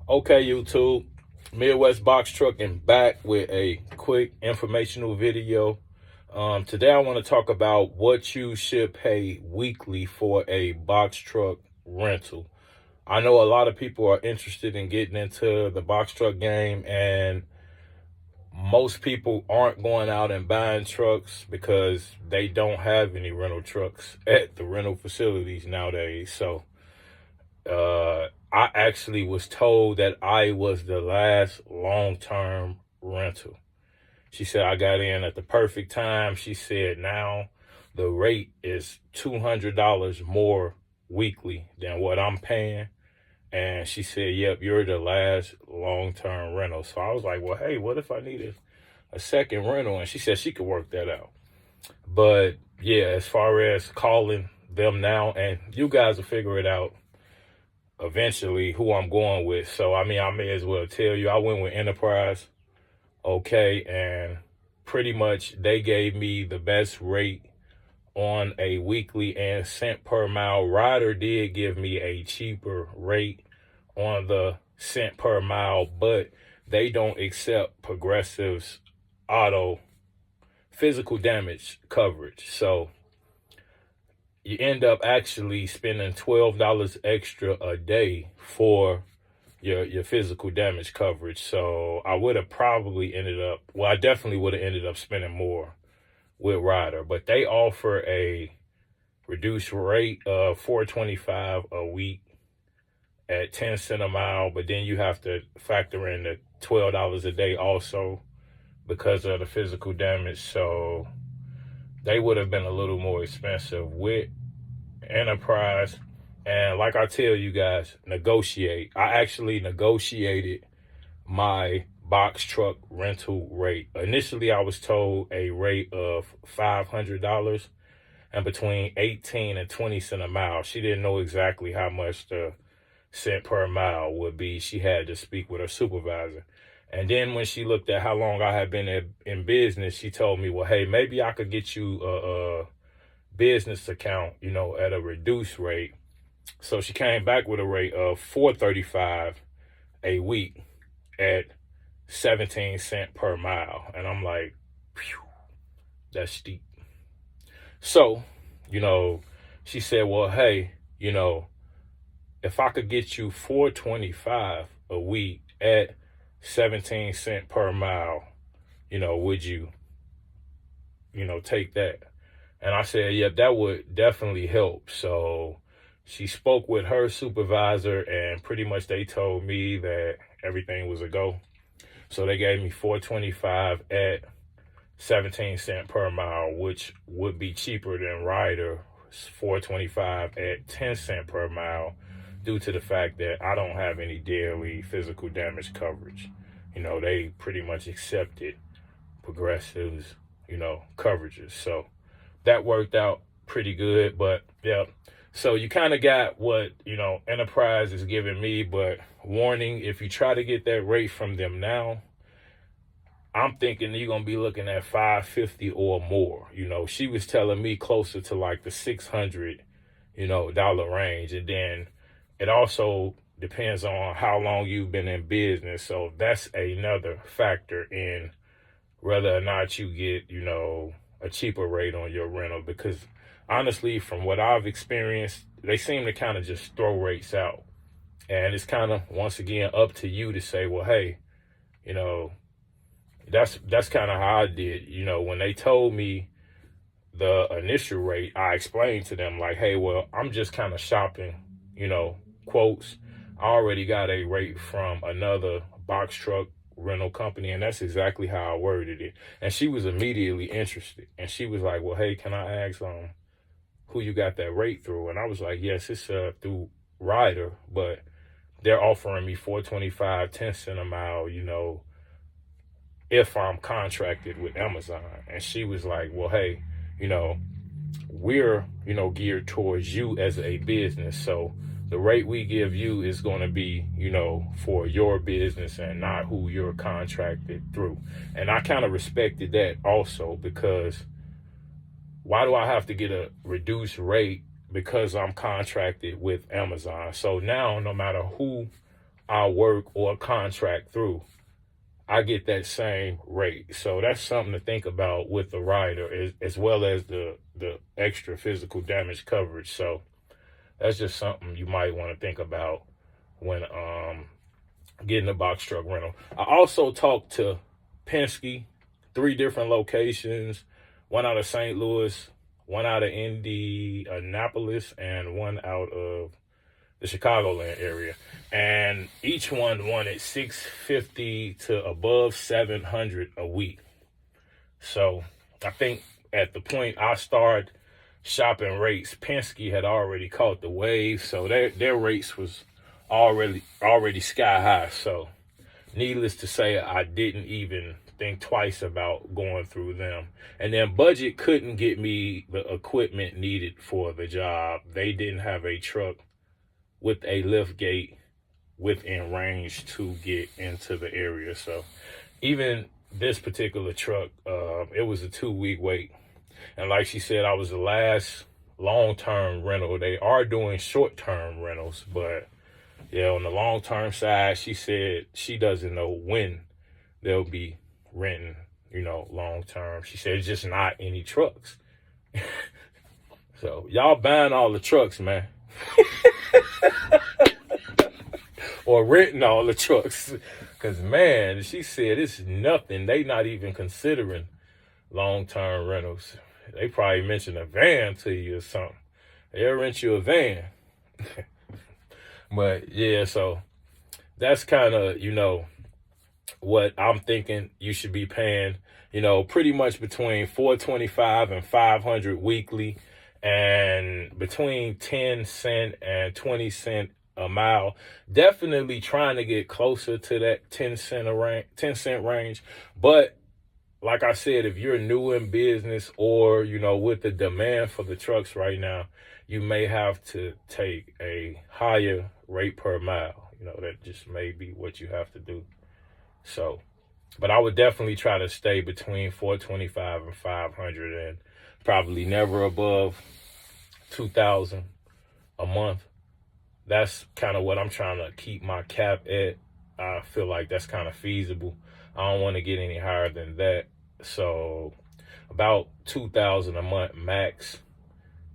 Okay, YouTube, Midwest Box Trucking back with a quick informational video. Today I want to talk about what you should pay weekly for a box truck rental. I know a lot of people are interested in getting into the box truck game, and most people aren't going out and buying trucks because they don't have any rental trucks at the rental facilities nowadays. So I actually was told that I was the last long-term rental. She said I got in at the perfect time. She said now the rate is $200 more weekly than what I'm paying. And she said, yep, you're the last long-term rental. So I was like, well, hey, what if I needed a second rental? And she said she could work that out. But yeah, as far as calling them now, and you guys will figure it out eventually who I'm going with. So I mean, I may as well tell you I went with Enterprise. Okay, and pretty much they gave me the best rate on a weekly and cent per mile. Ryder did give me a cheaper rate on the cent per mile, but they don't accept Progressive's auto physical damage coverage. So you end up actually spending $12 extra a day for your physical damage coverage. So I would have probably ended up, well, I definitely would have ended up spending more with Ryder, but they offer a reduced rate of $4.25 a week at 10 cents a mile, but then you have to factor in the $12 a day also because of the physical damage. So they would have been a little more expensive with Enterprise. And like I tell you guys, negotiate. I actually negotiated my box truck rental rate. Initially, I was told a rate of $500 and between 18 and 20 cents a mile. She didn't know exactly how much the cent per mile would be. She had to speak with her supervisor. And then when she looked at how long I had been in business, she told me, well, hey, maybe I could get you a business account, at a reduced rate. So she came back with a rate of $4.35 a week at 17 cents per mile. And I'm like, phew, that's steep. So, she said, well, hey, if I could get you $4.25 a week at 17 cents per mile, would you, take that? And I said, yep, that would definitely help. So she spoke with her supervisor, and pretty much they told me that everything was a go. So they gave me $4.25 at 17 cents per mile, which would be cheaper than Ryder $4.25 at 10 cents per mile, due to the fact that I don't have any daily physical damage coverage. They pretty much accepted Progressive's, coverages. So that worked out pretty good. But yeah, so you kind of got what Enterprise is giving me, but warning, if you try to get that rate from them now, I'm thinking you're gonna be looking at $550 or more. She was telling me closer to like the $600 dollar range. And then it also depends on how long you've been in business. So that's another factor in whether or not you get, a cheaper rate on your rental. Because honestly, from what I've experienced, they seem to kind of just throw rates out. And it's kind of, once again, up to you to say, well, hey, that's kind of how I did. When they told me the initial rate, I explained to them like, hey, well, I'm just kind of shopping, quotes. I already got a rate from another box truck rental company, and that's exactly how I worded it. And she was immediately interested, and she was like, well, hey, can I ask who you got that rate through? And I was like, yes, it's through Ryder, but they're offering me $4.25, 10 cents a mile, if I'm contracted with Amazon. And she was like, well, hey, we're, geared towards you as a business. So the rate we give you is going to be, for your business and not who you're contracted through. And I kind of respected that also, because why do I have to get a reduced rate because I'm contracted with Amazon? So now, no matter who I work or contract through, I get that same rate. So that's something to think about with the rider, as well as the extra physical damage coverage. So that's just something you might want to think about when getting a box truck rental. I also talked to Penske, 3 different locations, one out of St. Louis, one out of Indianapolis, and one out of the Chicagoland area. And each one wanted $650 to above $700 a week. So I think at the point I started shopping rates, Penske had already caught the wave, so their rates was already sky high. So needless to say, I didn't even think twice about going through them. And then Budget couldn't get me the equipment needed for the job. They didn't have a truck with a lift gate within range to get into the area. So even this particular truck, it was a 2-week wait. And like she said, I was the last long-term rental. They are doing short-term rentals, but yeah, on the long-term side, she said she doesn't know when they'll be renting, long-term. She said it's just not any trucks. So y'all buying all the trucks, man. Or renting all the trucks. Because, man, she said it's nothing. They not even considering long-term rentals. They probably mentioned a van to you or something. They'll rent you a van. But, yeah, so that's kind of, what I'm thinking you should be paying, pretty much between $425 and $500 weekly, and between 10 cent and 20 cent a mile. Definitely trying to get closer to that 10 cent range. But like I said, if you're new in business or, with the demand for the trucks right now, you may have to take a higher rate per mile. That just may be what you have to do. So, but I would definitely try to stay between $425 and $500, and probably never above $2,000 a month. That's kind of what I'm trying to keep my cap at. I feel like that's kind of feasible. I don't want to get any higher than that. So about $2,000 a month max,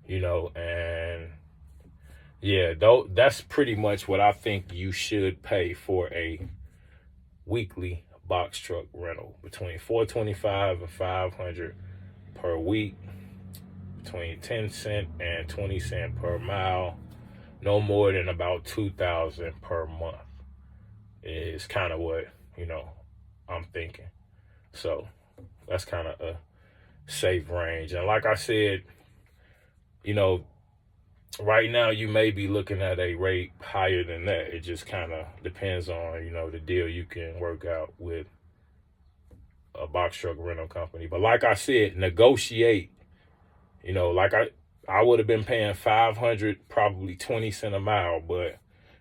and yeah, that's pretty much what I think you should pay for a weekly box truck rental, between $425 and $500 per week, between 10 cent and 20 cent per mile, no more than about $2,000 per month is kind of what, I'm thinking. So that's kind of a safe range. And like I said, right now you may be looking at a rate higher than that. It just kind of depends on, the deal you can work out with a box truck rental company. But like I said, negotiate. Like I would have been paying $500, probably 20 cents a mile, but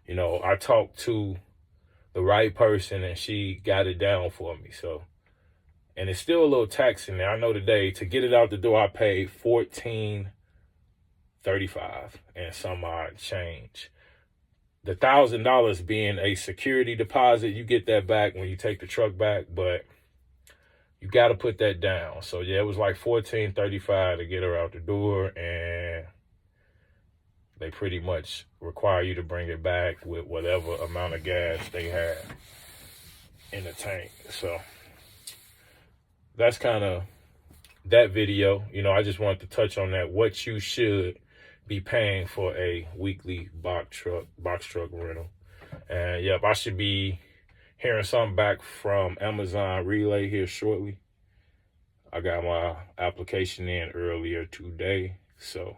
I talked to the right person and she got it down for me. So, and it's still a little tax in there. I know today to get it out the door, I paid $14.35 and some odd change. The $1,000 being a security deposit, you get that back when you take the truck back, but you got to put that down. So yeah, it was like $14.35 to get her out the door, and they pretty much require you to bring it back with whatever amount of gas they have in the tank. So that's kind of that video. I just wanted to touch on that, what you should be paying for a weekly box truck rental. And yep, I should be hearing something back from Amazon Relay here shortly. I got my application in earlier today, so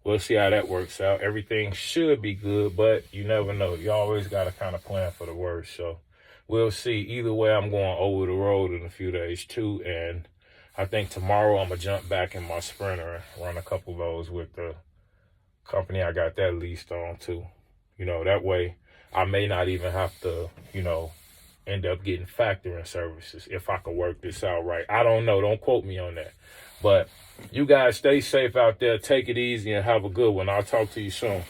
we'll see how that works out. Everything should be good, but you never know. You always got to kind of plan for the worst. So we'll see. Either way, I'm going over the road in a few days too, and I think tomorrow I'm going to jump back in my Sprinter and run a couple of those with the company I got that leased on too. That way I may not even have to, end up getting factoring services if I could work this out right. I don't know. Don't quote me on that. But you guys stay safe out there. Take it easy and have a good one. I'll talk to you soon.